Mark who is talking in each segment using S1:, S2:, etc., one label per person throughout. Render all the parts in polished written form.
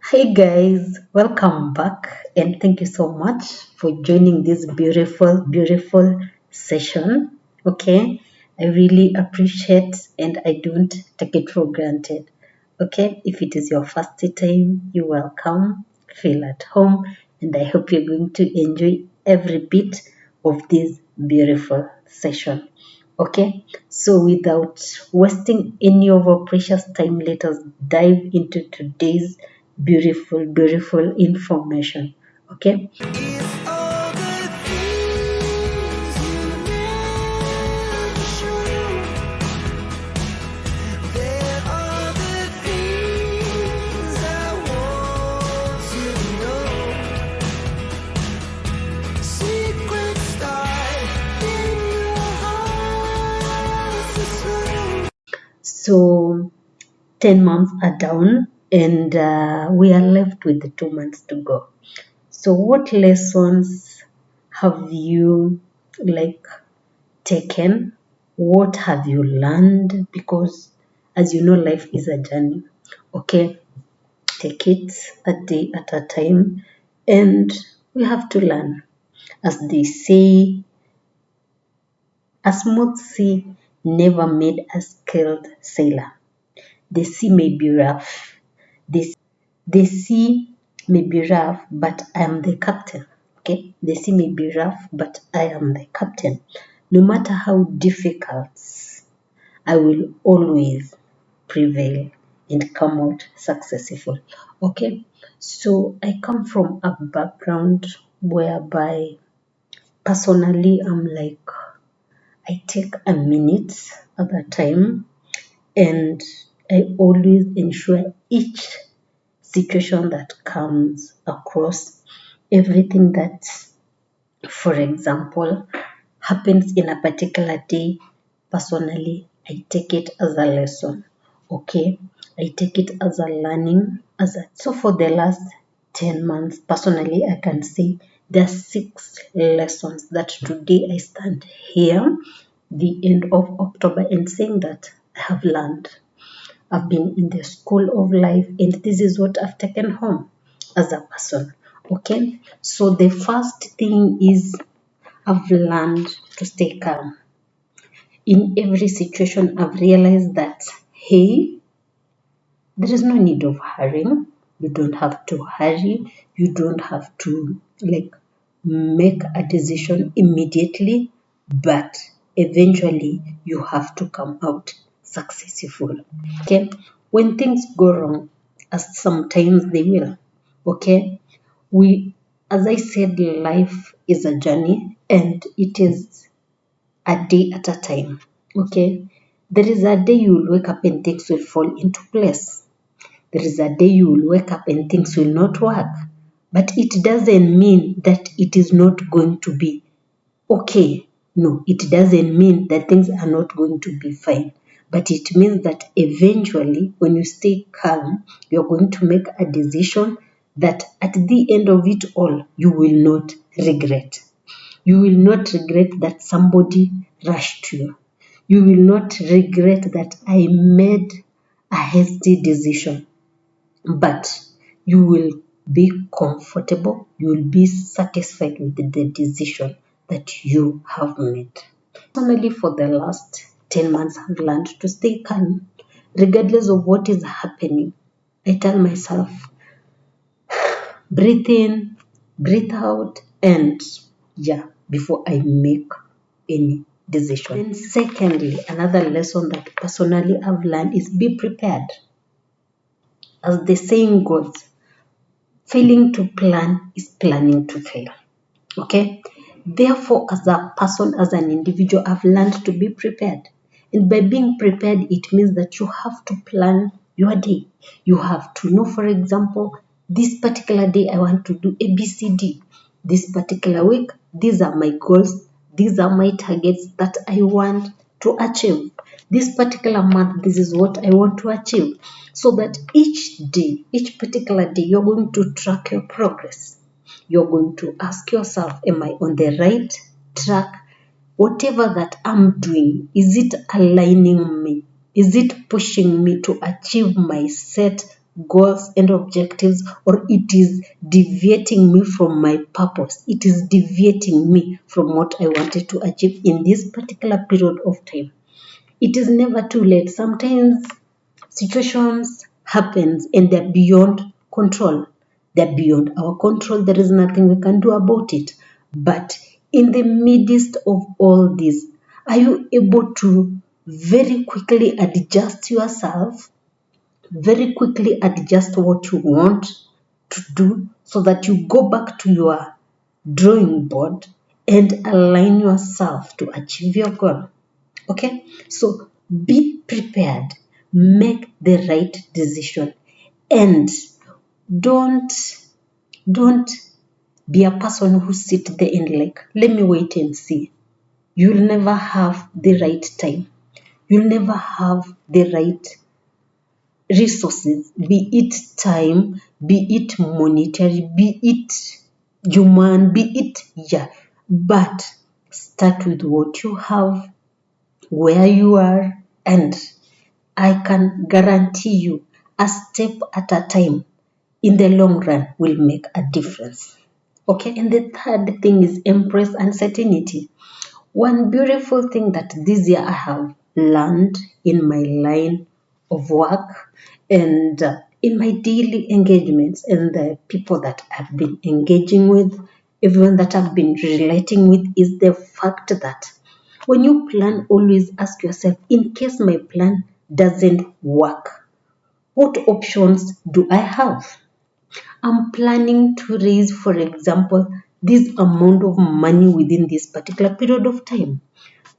S1: Hey guys, welcome back and thank you so much for joining this beautiful session. Okay, I really appreciate and I don't take it for granted. Okay, if it is your first time, you're welcome, feel at home, and I hope you're going to enjoy every bit of this beautiful session. Okay, so without wasting any of our precious time, let us dive into today's beautiful information. Okay,
S2: It's all the things you never show. There are the things I want to know. Secrets start in your heart to slow.
S1: so 10 months are down and we are left with 2 months to go. So, what lessons have you like taken? What have you learned? Because as you know, life is a journey. Okay, take it a day at a time, and we have to learn. As they say, a smooth sea never made a skilled sailor. The sea may be rough. The sea may be rough, but I am the captain. Okay, the sea may be rough, but I am the captain. No matter how difficult, I will always prevail and come out successful. Okay, so I come from a background whereby personally I'm like, I take a minute at a time and I always ensure each situation that comes across, everything that, for example, happens in a particular day, personally, I take it as a lesson. Okay, I take it as a learning. So for the last 10 months, personally, I can say there are 6 lessons that today I stand here, the end of October, and saying that I have learned. I've been in the school of life, and this is what I've taken home as a person. Okay, so the first thing is I've learned to stay calm. In every situation, I've realized that, hey, there is no need of hurrying. You don't have to hurry. You don't have to like make a decision immediately, but eventually you have to come out successful. Okay, when things go wrong, as sometimes they will, okay, we, as I said, life is a journey and it is a day at a time. Okay, there is a day you will wake up and things will fall into place. There is a day you will wake up and things will not work. But it doesn't mean that it is not going to be okay. No, it doesn't mean that things are not going to be fine. But it means that eventually, when you stay calm, you're going to make a decision that at the end of it all, you will not regret. You will not regret that somebody rushed you. You will not regret that I made a hasty decision, but you will be comfortable, you will be satisfied with the decision that you have made. Personally, for the last 10 months, I've learned to stay calm regardless of what is happening. I tell myself, breathe in, breathe out, and yeah, before I make any decision. And secondly, another lesson that personally I've learned is be prepared. As the saying goes, failing to plan is planning to fail. Okay? Therefore, as a person, as an individual, I've learned to be prepared. And by being prepared, it means that you have to plan your day. You have to know, for example, this particular day I want to do ABCD. This particular week, these are my goals, these are my targets that I want to achieve. This particular month, this is what I want to achieve. So that each day, each particular day, you're going to track your progress. You're going to ask yourself, am I on the right track? Whatever that I'm doing, is it aligning me? Is it pushing me to achieve my set goals and objectives, or it is deviating me from my purpose. It is deviating me from what I wanted to achieve in this particular period of time. It is never too late. Sometimes situations happens and they're beyond control. They're beyond our control. There is nothing we can do about it. But in the midst of all this, are you able to very quickly adjust yourself, very quickly adjust what you want to do so that you go back to your drawing board and align yourself to achieve your goal? Okay, so be prepared, make the right decision, and don't don't be a person who sit there and like, let me wait and see. You'll never have the right time. You'll never have the right resources, be it time, be it monetary, be it human, be it, yeah. But start with what you have, where you are, and I can guarantee you a step at a time in the long run will make a difference. Okay, and the third thing is embrace uncertainty. One beautiful thing that this year I have learned in my line of work and in my daily engagements and the people that I've been engaging with, everyone that I've been relating with, is the fact that when you plan, always ask yourself, in case my plan doesn't work, what options do I have? I'm planning to raise, for example, this amount of money within this particular period of time.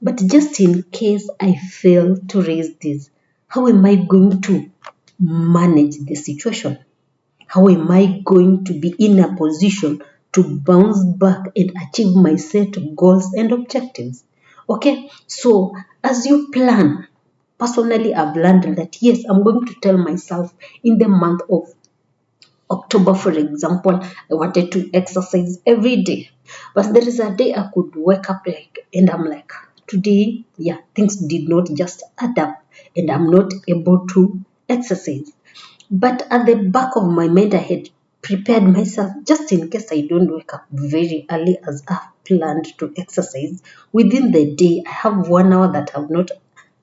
S1: But just in case I fail to raise this, how am I going to manage the situation? How am I going to be in a position to bounce back and achieve my set goals and objectives? Okay, so as you plan, personally, I've learned that yes, I'm going to tell myself in the month of October, for example, I wanted to exercise every day. But there is a day I could wake up like, and I'm like, today, yeah, things did not just add up, and I'm not able to exercise. But at the back of my mind, I had prepared myself just in case I don't wake up very early as I've planned to exercise. Within the day, I have 1 hour that I've not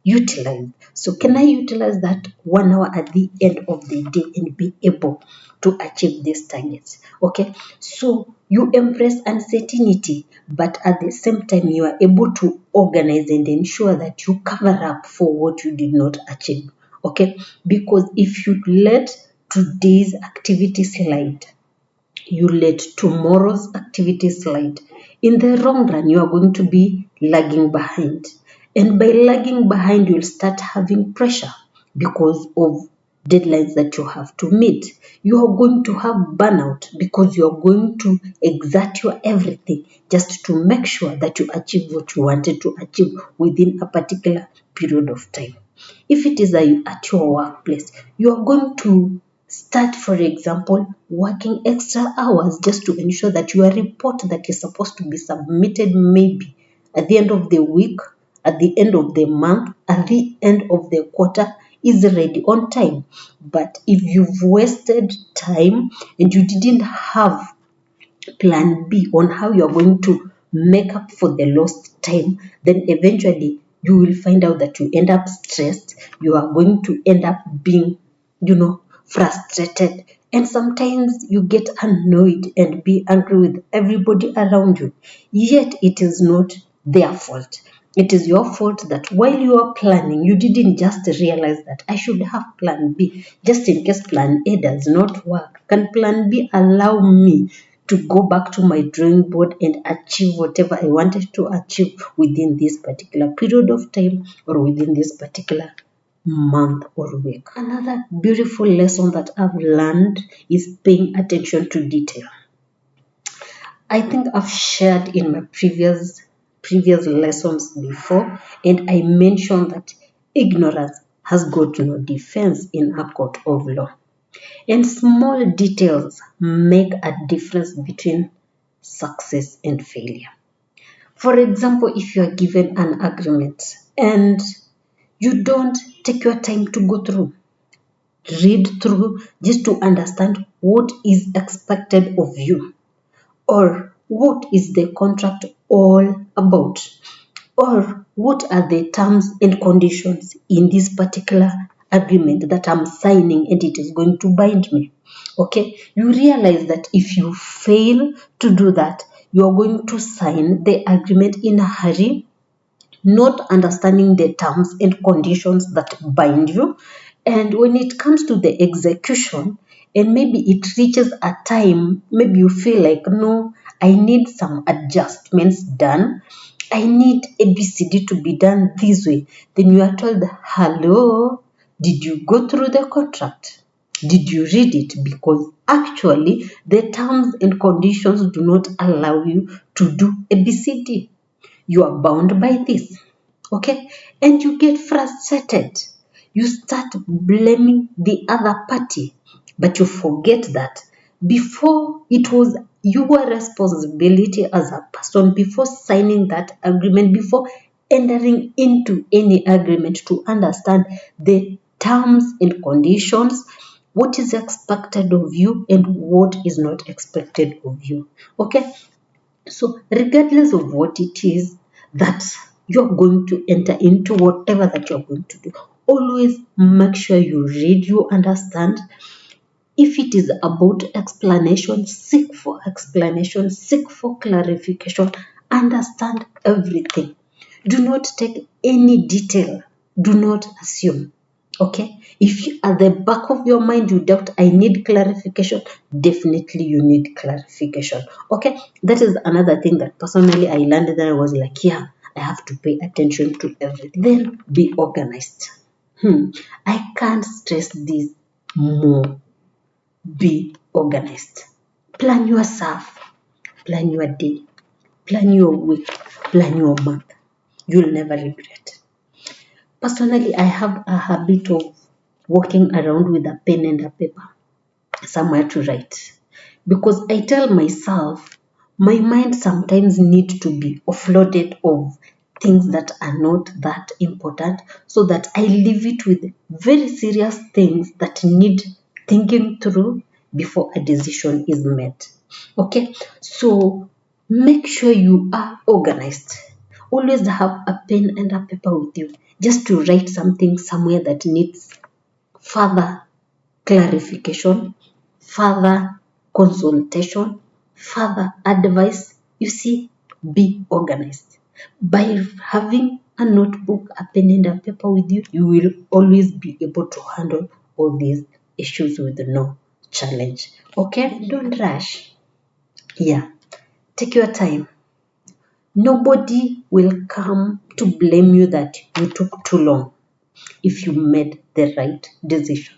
S1: utilized. So, can I utilize that 1 hour at the end of the day and be able to achieve these targets? Okay, so you embrace uncertainty, but at the same time, you are able to organize and ensure that you cover up for what you did not achieve. Okay, because if you let today's activity slide, you let tomorrow's activity slide, in the long run you are going to be lagging behind, and by lagging behind you'll start having pressure because of deadlines that you have to meet. You are going to have burnout because you are going to exert your everything just to make sure that you achieve what you wanted to achieve within a particular period of time. If it is at your workplace, you are going to start, for example, working extra hours just to ensure that your report that is supposed to be submitted maybe at the end of the week, at the end of the month, at the end of the quarter is ready on time. But if you've wasted time and you didn't have plan B on how you're going to make up for the lost time, then eventually you will find out that you end up stressed. You are going to end up being, frustrated. And sometimes you get annoyed and be angry with everybody around you. Yet it is not their fault. It is your fault that while you are planning, you didn't just realize that I should have plan B just in case plan A does not work. Can plan B allow me to go back to my drawing board and achieve whatever I wanted to achieve within this particular period of time or within this particular month or week? Another beautiful lesson that I've learned is paying attention to detail. I think I've shared in my previous lessons before, and I mentioned that ignorance has got no defense in a court of law. And small details make a difference between success and failure. For example, if you are given an agreement and you don't take your time to go through, read through just to understand what is expected of you, or what is the contract all about, or what are the terms and conditions in this particular agreement that I'm signing and it is going to bind me. Okay, you realize that if you fail to do that, you are going to sign the agreement in a hurry, not understanding the terms and conditions that bind you. And when it comes to the execution, and maybe it reaches a time, maybe you feel like, no, I need some adjustments done. I need ABCD to be done this way. Then you are told, hello, did you go through the contract? Did you read it? Because actually, the terms and conditions do not allow you to do ABCD. You are bound by this. Okay, and you get frustrated. You start blaming the other party, but you forget that before, it was your responsibility as a person, before signing that agreement, before entering into any agreement, to understand the terms and conditions, what is expected of you and what is not expected of you. Okay, so, regardless of what it is that you're going to enter into, whatever that you're going to do, always make sure you read, you understand. If it is about explanation, seek for clarification, understand everything. Do not take any detail, do not assume. Okay, if you, at the back of your mind you doubt, I need clarification, definitely you need clarification. Okay, that is another thing that personally I learned, that I was like, yeah, I have to pay attention to everything. Then be organized. I can't stress this more. Be organized. Plan yourself, plan your day, plan your week, plan your month. You'll never regret. Personally, I have a habit of walking around with a pen and a paper somewhere to write, because I tell myself my mind sometimes needs to be offloaded of things that are not that important, so that I leave it with very serious things that need thinking through before a decision is made. Okay, so make sure you are organized. Always have a pen and a paper with you, just to write something somewhere that needs further clarification, further consultation, further advice. You see, be organized. By having a notebook, a pen, and a paper with you, you will always be able to handle all these issues with no challenge. Okay, don't rush. Yeah, take your time. Nobody will come to blame you that you took too long if you made the right decision.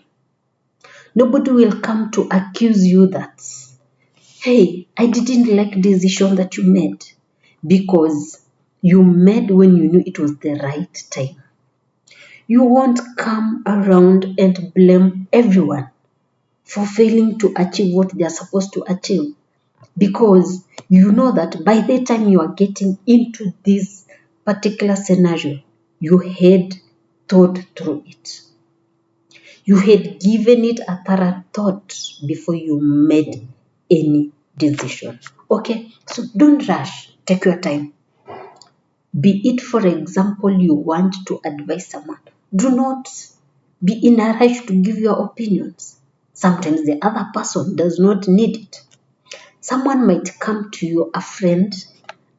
S1: Nobody will come to accuse you that, hey, I didn't like decision that you made, because you made when you knew it was the right time. You won't come around and blame everyone for failing to achieve what they are supposed to achieve, because you know that by the time you are getting into this particular scenario, you had thought through it. You had given it a thorough thought before you made any decision. Okay, so don't rush, take your time. Be it, for example, you want to advise someone, do not be in a rush to give your opinions. Sometimes the other person does not need it. Someone might come to you, a friend,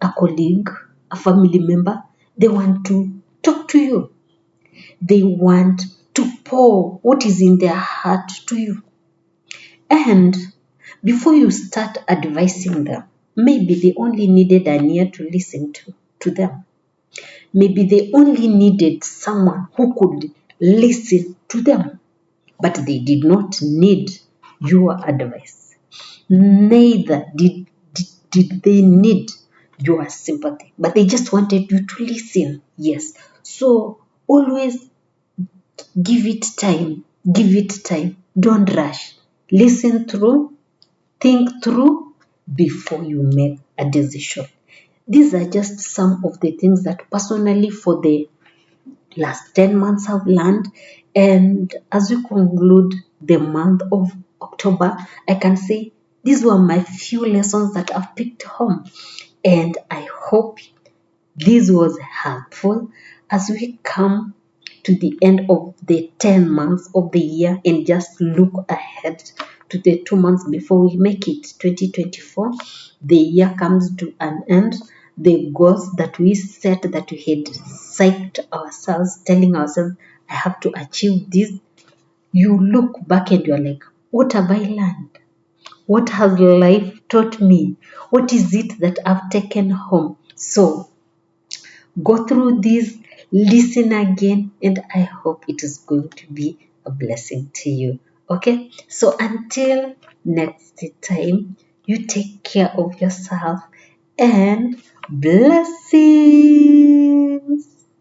S1: a colleague, a family member, they want to talk to you. They want to pour what is in their heart to you. And before you start advising them, maybe they only needed an ear to listen to them. Maybe they only needed someone who could listen to them, but they did not need your advice. Neither did they need your sympathy, but they just wanted you to listen. Yes. So always give it time. Give it time. Don't rush. Listen through, think through before you make a decision. These are just some of the things that personally for the last 10 months I've learned, And as we conclude the month of October, I can say these were my few lessons that I've picked home. And I hope this was helpful as we come to the end of the 10 months of the year and just look ahead to the 2 months before we make it 2024. The year comes to an end. The goals that we set, that we had psyched ourselves, telling ourselves, I have to achieve this. You look back and you're like, what have I learned? What has life taught me? What is it that I've taken home? So go through this, listen again, and I hope it is going to be a blessing to you. Okay, so until next time, you take care of yourself and blessings.